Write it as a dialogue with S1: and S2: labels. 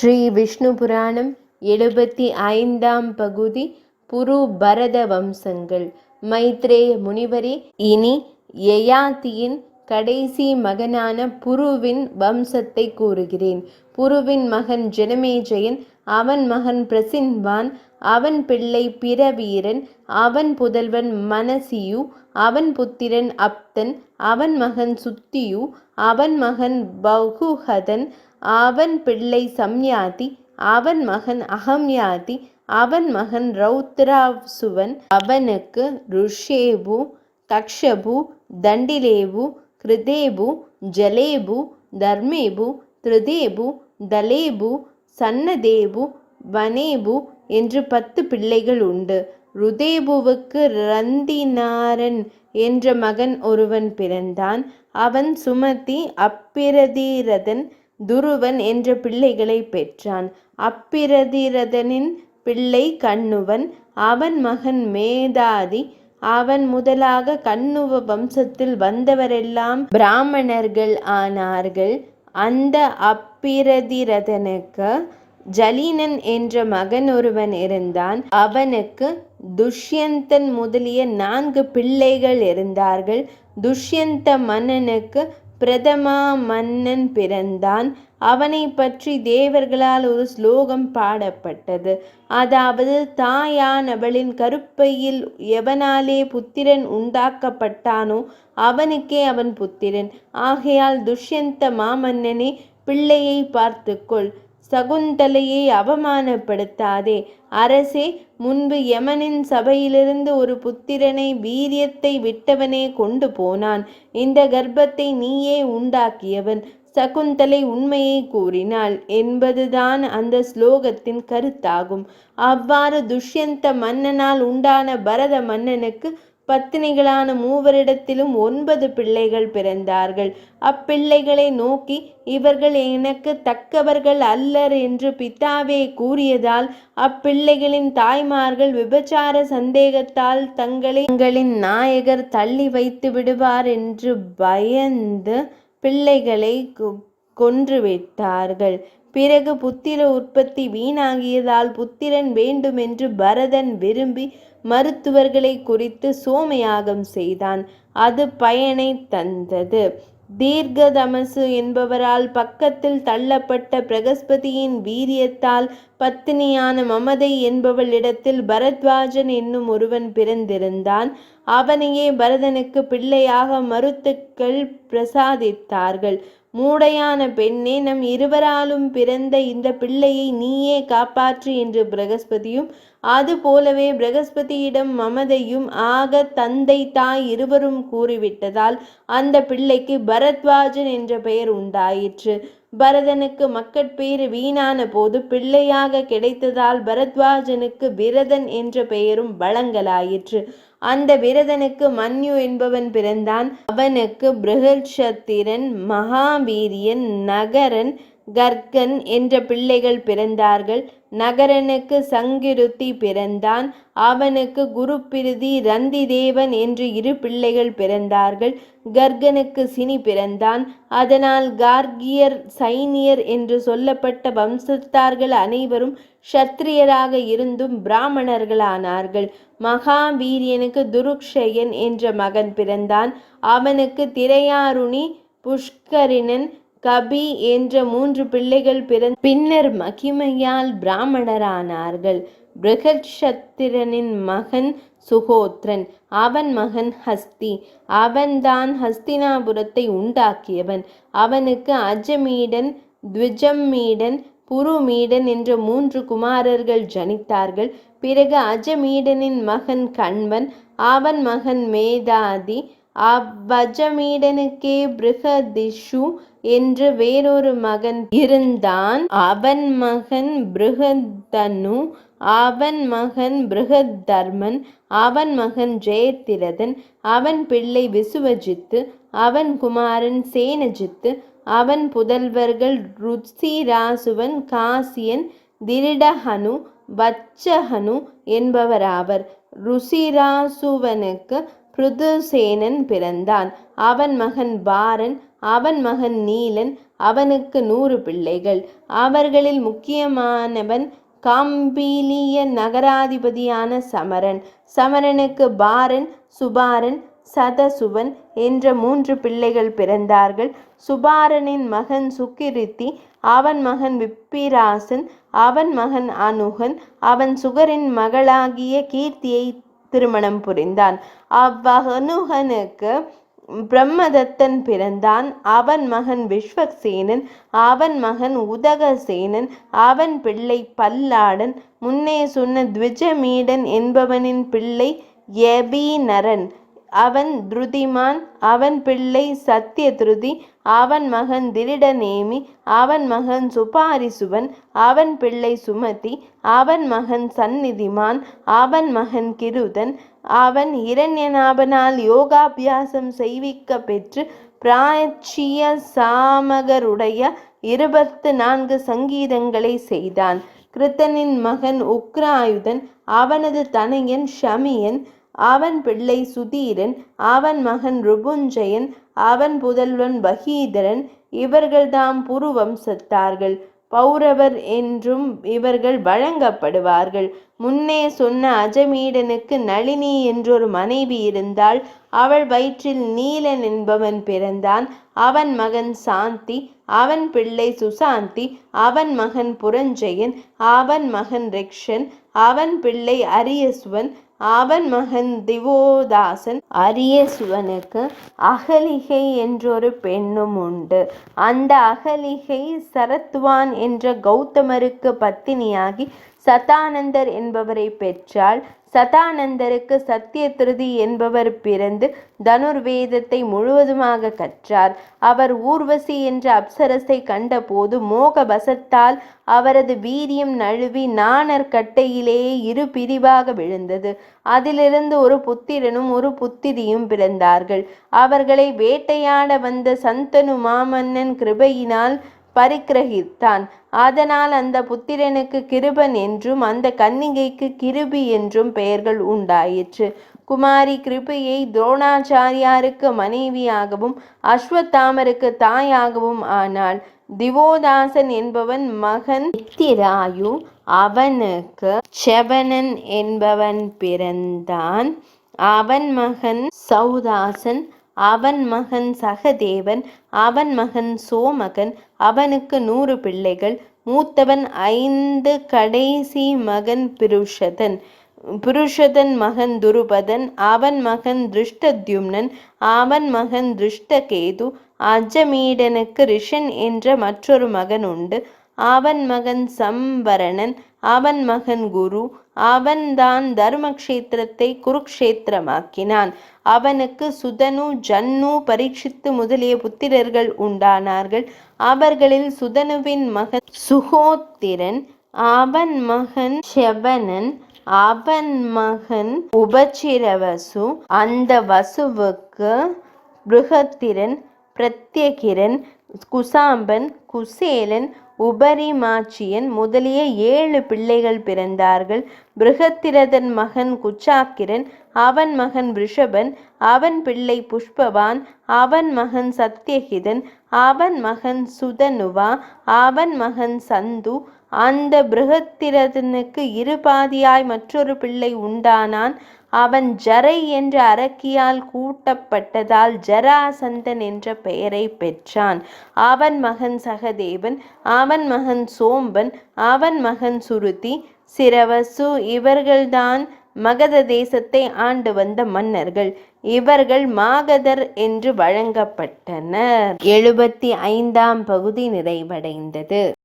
S1: ஸ்ரீ விஷ்ணு புராணம் 75ஆம் பகுதி புரு பரத வம்சங்கள். மைத்ரேய முனிவரே, இனி யயாதியின் கடைசி மகனான புருவின் வம்சத்தை கூறுகிறேன். புருவின் மகன் ஜனமேஜயன், அவன் மகன் பிரசின்வான், அவன் பிள்ளை பிரவீரன், அவன் புதல்வன் மனசியு, அவன் புத்திரன் அப்தன், அவன் மகன் சுத்தியு, அவன் மகன் பகுஹதன், அவன் பிள்ளை சம்யாதி, அவன் மகன் அகம்யாதி, அவன் மகன் ரௌத்ராசுவன். அவனுக்கு ருஷேபு, கக்ஷபு, தண்டிலேபு, கிருதேபு, ஜலேபு, தர்மேபு, திருதேபு, தலேபு, சன்னதேபு, வனேபு என்று 10 பிள்ளைகள் உண்டு. ருதேபுவுக்கு ரந்தினாரன் என்ற மகன் ஒருவன் பிறந்தான். அவன் சுமதி, அப்பிரதிரதன், துருவன் என்ற பிள்ளைகளை பெற்றான். அப்பிரதிரதனின் பிள்ளை கண்ணுவன், அவன் மகன் மேதாதி. அவன் முதலாக கண்ணுவ வம்சத்தில் வந்தவரெல்லாம் பிராமணர்கள் ஆனார்கள். அந்த அப்பிரதிரதனுக்கு ஜலீனன் என்ற மகன் ஒருவன் இருந்தான். அவனுக்கு துஷ்யந்தன் முதலிய 4 பிள்ளைகள் இருந்தார்கள். துஷ்யந்த மன்னனுக்கு பிரதமா மன்னன் பிறந்தான். அவனை பற்றி தேவர்களால் ஒரு ஸ்லோகம் பாடப்பட்டது. அதாவது, தாயானவளின் கருப்பையில் எவனாலே புத்திரன் உண்டாக்கப்பட்டானோ அவனுக்கே அவன் புத்திரன். ஆகையால் துஷ்யந்த மாமன்னனே, பிள்ளையை பார்த்துக்கொள், சகுந்தலையை அவமானப்படுத்தாதே. அரசே, முன்பு யமனின் சபையிலிருந்து ஒரு புத்திரனை வீரியத்தை விட்டவனே கொண்டு போனான். இந்த கர்ப்பத்தை நீயே உண்டாக்கியவன். சகுந்தலை உண்மையை கூறினாள் என்பதுதான் அந்த ஸ்லோகத்தின் கருத்தாகும். அவ்வாறு துஷ்யந்த மன்னனால் உண்டான பரத மன்னனுக்கு பத்தினிகளான 3 9 பிள்ளைகள் பிறந்தார்கள். அப்பிள்ளைகளை நோக்கி, இவர்கள் எனக்கு தக்கவர்கள் அல்லர் என்று பிதாவே கூறியதால் அப்பிள்ளைகளின் தாய்மார்கள் விபச்சார சந்தேகத்தால் தங்களின் நாயகர் தள்ளி வைத்து விடுவார் என்று பயந்து பிள்ளைகளை கொன்றுவிட்டார்கள். பிறகு புத்திர உற்பத்தி வீணாகியதால் புத்திரன் வேண்டுமென்று பரதன் விரும்பி மருத்துவர்களை குறித்து சோமயாகம் செய்தான். அது பயனை தந்தது. தீர்க்கதமசு என்பவரால் பக்கத்தில் தள்ளப்பட்ட பிரகஸ்பதியின் வீரியத்தால் பத்தினியான மமதை என்பவளிடத்தில் பரத்வாஜன் என்னும் ஒருவன் பிறந்திருந்தான். அவனையே பரதனுக்கு பிள்ளையாக மருத்துக்கள் பிரசாதித்தார்கள். மூடையான பெண்ணே, நம் இருவராலும் பிறந்த இந்த பிள்ளையை நீயே காப்பாற்று என்று பிரகஸ்பதியும், அதுபோலவே பிரகஸ்பதியிடம் மமதையும் ஆக தந்தை தாய் இருவரும் கூறிவிட்டதால் அந்த பிள்ளைக்கு பரத்வாஜன் என்ற பெயர் உண்டாயிற்று. பரதனுக்கு மக்கட்பேறு வீணான போது பிள்ளையாக கிடைத்ததால் பரத்வாஜனுக்கு விரதன் என்ற பெயரும் வழங்கலாயிற்று. அந்த விரதனுக்கு மன்யு என்பவன் பிறந்தான். அவனுக்கு பிருஹத்சத்திரன், மகாவீரியன், நகரன், கர்கன் என்ற பிள்ளைகள் பிறந்தார்கள். நகரனுக்கு சங்கிருத்தி பிறந்தான். அவனுக்கு குருப்பிருதி, ரந்திதேவன் என்று 2 பிள்ளைகள் பிறந்தார்கள். கர்கனுக்கு சினி பிறந்தான். அதனால் கார்கியர், சைனியர் என்று சொல்லப்பட்ட வம்சத்தார்கள் அனைவரும் க்ஷத்திரியராக இருந்தும் பிராமணர்களானார்கள். மகாவீரியனுக்கு துருக்ஷயன் என்ற மகன் பிறந்தான். அவனுக்கு திரையாருணி, புஷ்கரிணன், கபி என்ற 3 பிள்ளைகள் பின்னர் மகிமையால் பிராமணரானார்கள். பிருஹத்சத்திரனின் மகன் சுகோத்ரன், அவன் மகன் ஹஸ்தி. அவன்தான் ஹஸ்தினாபுரத்தை உண்டாக்கியவன். அவனுக்கு அஜமீடன், த்விஜம்மீடன், புருமீடன் என்ற 3 குமாரர்கள் ஜனித்தார்கள். பிறகு அஜமீடனின் மகன் கண்வன், அவன் மகன் மேதாதி. அவ்வஜமீடனுக்கே பிருஹதிஷு என்று வேறொரு மகன் இருந்தான். அவன் மகன் பிருஹதனு, அவன் மகன் பிருஹதர்மன், அவன் மகன் ஜெயதிரதன், அவன் பிள்ளை விசுவஜித்து, அவன் குமாரன் சேனஜித்து. அவன் புதல்வர்கள் ருச்சிராசுவன், காசியன், திரிடஹனு, வச்சஹனு என்பவராவர். ருசிராசுவனுக்கு பிருதுசேனன் பிறந்தான். அவன் மகன் பாரன், அவன் மகன் நீலன், அவனுக்கு 100 பிள்ளைகள். அவர்களில் முக்கியமானவன் காம்பிலிய நகராதிபதியான சமரன். சமரனுக்கு பாரன், சுபாரன், சதசுவன் என்ற 3 பிள்ளைகள் பிறந்தார்கள். சுபாரனின் மகன் சுக்கிருத்தி, அவன் மகன் விப்பிராசன், அவன் மகன் அனுகன். அவன் சுகரின் மகளாகிய கீர்த்தியை திருமணம் புரிந்தான். அவ்வனுகனுக்கு பிரம்மதத்தன் பிறந்தான். அவன் மகன் விஸ்வக்சேனன், அவன் மகன் உதகசேனன், அவன் பிள்ளை பல்லாடன். முன்னே சொன்ன த்விஜமீடன் என்பவனின் பிள்ளை யபீனரன், அவன் துருதிமான், அவன் பிள்ளை சத்யத்ருதி, அவன் மகன் திரிடநேமி, அவன் மகன் சுபாரிசுவன், அவன் பிள்ளை சுமதி, அவன் மகன் சந்நிதிமான், அவன் மகன் கிருதன். அவன் இரண்யநாபனால் யோகாபியாசம் செய்விக்க பெற்று பிராச்சிய சாமகருடைய 24 சங்கீதங்களை செய்தான். கிருத்தனின் மகன் உக்ராயுதன், அவனது தனையன் ஷமியன், அவன் பிள்ளை சுதீரன், அவன் மகன் ருபுஞ்சயன், அவன் புதல்வன் பகீதரன். இவர்கள்தாம் புருவம்சத்தார்கள். பௌரவர் என்றும் இவர்கள் வழங்கப்படுவார்கள். முன்னே சொன்ன அஜமீடனுக்கு நளினி என்றொரு மனைவி இருந்தாள். அவள் வயிற்றில் நீலன் என்பவன் பிறந்தான். அவன் மகன் சாந்தி, அவன் பிள்ளை சுசாந்தி, அவன் மகன் புரஞ்சயன், அவன் மகன் ரிக்ஷன், அவன் பிள்ளை அரியசுவன், அவன் மகன் திவோதாசன். அரியசுவனுக்கு அகலிகை என்றொரு பெண்ணும் உண்டு. அந்த அகலிகை சரத்வான் என்ற கௌதமருக்கு பத்தினியாகி சதானந்தர் என்பவரை பெற்றாள். சதானந்தருக்கு சத்யத்ருதி என்பவர் பிறந்து தனுர்வேதத்தை முழுவதுமாக கற்றார். அவர் ஊர்வசி என்ற அப்சரசை கண்டபோது மோகவசத்தால் அவரது வீரியம் நழுவி நாணர் கட்டையிலேயே 2 பிரிவாக விழுந்தது. அதிலிருந்து ஒரு புத்திரனும் ஒரு புத்திரியும் பிறந்தார்கள். அவர்களை வேட்டையாட வந்த சந்தனு மாமன்னன் கிருபையினால் பரிக்கிரகித்தான். அதனால் அந்த புத்திரனுக்கு கிருபன் என்றும் அந்த கன்னிகைக்கு கிருபி என்றும் பெயர்கள் உண்டாயிற்று. குமாரி கிருபியை துரோணாச்சாரியாருக்கு மனைவியாகவும் அஸ்வத்தாமருக்கு தாயாகவும் ஆனாள். திவோதாசன் என்பவன் மகன் நித்திராயு, அவனுக்கு செவனன் என்பவன் பிறந்தான். அவன் மகன் சௌதாசன், அவன் மகன் சகதேவன், அவன் மகன் சோமகன். அவனுக்கு 100 பிள்ளைகள். மூத்தவன் 5, கடைசி மகன் பிருஷதன். புருஷதன் மகன் துருபதன், அவன் மகன் திருஷ்டத்யும்னன், அவன் மகன் திருஷ்டகேது. அஜமீடனுக்கு ரிஷன் என்ற மற்றொரு மகன் உண்டு. அவன் மகன் சம்பரணன், அவன் மகன் குரு. அவன்தான் தர்மக்ஷேத்திரத்தை குருக்ஷேத்திரமாக்கினான். அவனுக்கு சுதனு, ஜன்னு, பரீட்சித்து முதலிய புத்திரர்கள் உண்டானார்கள். அவர்களில் சுதனுவின் மகன் சுகோத்திரன், அவன் மகன் செவனன், அவன் மகன் உபச்சிரவசு. அந்த வசுவுக்கு பிருகத்திரன், பிரத்யகிரன், குசாம்பன், குசேலன், உபரிமாச்சியன் முதலிய 7 பிள்ளைகள் பிறந்தார்கள். பிருகத்திரதன் மகன் குச்சாக்கிரன், அவன் மகன் ரிஷபன், அவன் பிள்ளை புஷ்பவான், அவன் மகன் சத்யஹிதன், அவன் மகன் சுதனுவா, அவன் மகன் சந்து. அந்த பிருகத்திரதனுக்கு 2 பாதியாய் மற்றொரு பிள்ளை உண்டானான். அவன் ஜரை என்ற அரக்கியால் கூட்டப்பட்டதால் ஜராசந்தன் என்ற பெயரை பெற்றான். அவன் மகன் சகதேவன், அவன் மகன் சோம்பன், அவன் மகன் சுருதி, சிரவசு. இவர்கள்தான் மகத தேசத்தை ஆண்டு வந்த மன்னர்கள். இவர்கள் மாகதர் என்று வழங்கப்பட்டனர். 75ஆம் பகுதி நிறைவடைந்தது.